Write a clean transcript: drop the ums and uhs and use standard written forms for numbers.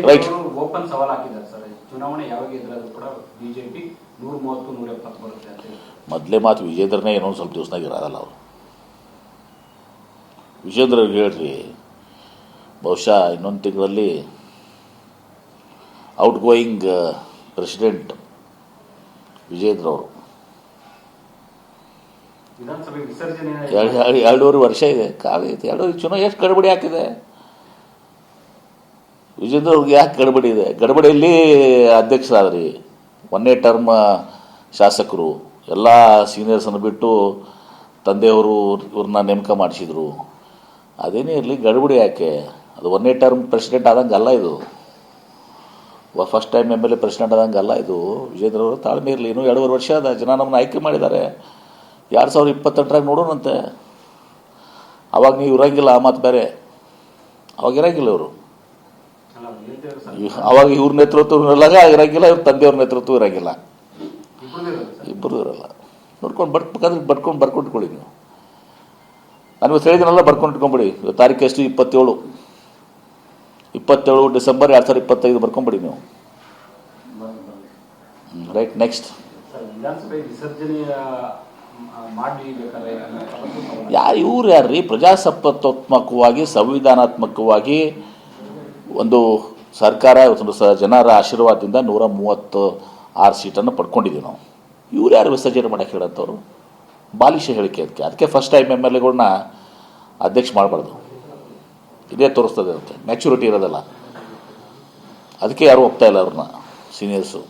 Right. Open ಸವಾಲ್ ಹಾಕಿದ್ದಾರೆ sir, ಚುನಾವಣೆ ಯಾವಾಗ ಎದುರಾದ್ರೂ ಕೂಡ ಬಿಜೆಪಿ 130-170 ಬರುತ್ತೆ ಅಂತ ಹೇಳಿ. ಮೊದಲೇ ಮಾತು ವಿಜೇಂದ್ರನೇ ಏನೋ ಸ್ವಲ್ಪ ದಿವಸನಾಗ ಇರೋಲ್ಲ ಅವರು. ವಿಜೇಂದ್ರವ್ರಿಗೆ ಹೇಳ್ರಿ, ಬಹುಶಃ ಇನ್ನೊಂದು ತಿಂಗಳಲ್ಲಿ ಔಟ್ ಗೋಯಿಂಗ್ ಪ್ರೆಸಿಡೆಂಟ್ ವಿಜೇಂದ್ರ ಅವರು. ವಿಧಾನಸಭೆ ವಿಸರ್ಜನೆ 2.5 ವರ್ಷ ಇದೆ, ಕಾಲ ಐತೆ. 2 ಚುನಾವಣೆ ಎಷ್ಟು ಗಡಬಡಿ ಹಾಕಿದೆ ವಿಜೇಂದ್ರ ಅವ್ರಿಗೆ, ಯಾಕೆ ಗಡಬಡಿ ಇದೆ? ಗಡಬಡಿಯಲ್ಲಿ ಅಧ್ಯಕ್ಷರಾದ್ರಿ, 1ನೇ ಟರ್ಮ್ ಶಾಸಕರು ಎಲ್ಲ ಸೀನಿಯರ್ಸನ್ನು ಬಿಟ್ಟು ತಂದೆಯವರು ಇವ್ರನ್ನ ನೇಮಕ ಮಾಡಿಸಿದ್ರು. ಅದೇನೇ ಇರಲಿ, ಗಡಬಡಿ ಯಾಕೆ? ಅದು 1ನೇ ಟರ್ಮ್ ಪ್ರೆಸಿಡೆಂಟ್ ಆದಂಗೆ ಅಲ್ಲ, ಇದು ಫಸ್ಟ್ ಟೈಮ್ MLA ಪ್ರೆಸಿಡೆಂಟ್ ಆದಂಗೆ ಅಲ್ಲ ಇದು. ವಿಜೇಂದ್ರ ಅವರು ತಾಳ್ಮೆ ಇರಲಿ, ಇನ್ನೂ 2.5 ವರ್ಷ ಅದ. ಜನ ನಮ್ಮನ್ನು ಆಯ್ಕೆ ಮಾಡಿದ್ದಾರೆ. 2028 ನೋಡೋಣಂತೆ. ಅವಾಗ ನೀವು ಇರೋಂಗಿಲ್ಲ, ಮಾತು ಬೇರೆ. ಅವಾಗ ಇರೋಂಗಿಲ್ಲ ಇವರು. ಅವಾಗ ಇವ್ರ ನೇತೃತ್ವ ಇರೋಂಗಿಲ್ಲ, ಇವ್ರ ತಂದೆಯವ್ರ ನೇತೃತ್ವ ಇರೋಂಗಿಲ್ಲ, ಇಬ್ಬರು ಇರೋಲ್ಲ. ನೋಡ್ಕೊಂಡು ಬೇಕಾದ್ರೆ ಬರ್ಕೊಂಡಿಟ್ಕೊಳ್ಳಿ ನೀವು. ನಾನು ಇವತ್ತು ಹೇಳಿದಿನಲ್ಲ, ಬರ್ಕೊಂಡು ಇಟ್ಕೊಂಬಿಡಿ. ತಾರೀಕು ಎಷ್ಟು? 27 ಡಿಸೆಂಬರ್ 2025 ಬರ್ಕೊಂಬಿಡಿ ನೀವು. ರೈಟ್. ನೆಕ್ಸ್ಟ್ ವಿಧಾನಸಭೆ ವಿಸರ್ಜನೆ ಇವ್ರು ಯಾರ್ರೀ? ಪ್ರಜಾಸತ್ತಾತ್ಮಕವಾಗಿ ಸಂವಿಧಾನಾತ್ಮಕವಾಗಿ ಒಂದು ಸರ್ಕಾರ, ಜನರ ಆಶೀರ್ವಾದದಿಂದ 136 ಸೀಟನ್ನು ಪಡ್ಕೊಂಡಿದ್ದೀವಿ ನಾವು. ಇವ್ರು ಯಾರು ವಿಸರ್ಜನೆ ಮಾಡೋಕ್ಕೆ ಹೇಳೋಂಥವ್ರು? ಬಾಲಿಶ ಹೇಳಿಕೆ. ಅದಕ್ಕೆ ಫಸ್ಟ್ ಟೈಮ್ MLAಗಳನ್ನ ಅಧ್ಯಕ್ಷ ಮಾಡಬಾರ್ದು. ಇದೇ ತೋರಿಸ್ತದೆ, ಅದಕ್ಕೆ ಮ್ಯಾಚುರಿಟಿ ಇರೋದಲ್ಲ. ಅದಕ್ಕೆ ಯಾರು ಹೋಗ್ತಾ ಇಲ್ಲ ಅವ್ರನ್ನ, ಸೀನಿಯರ್ಸು.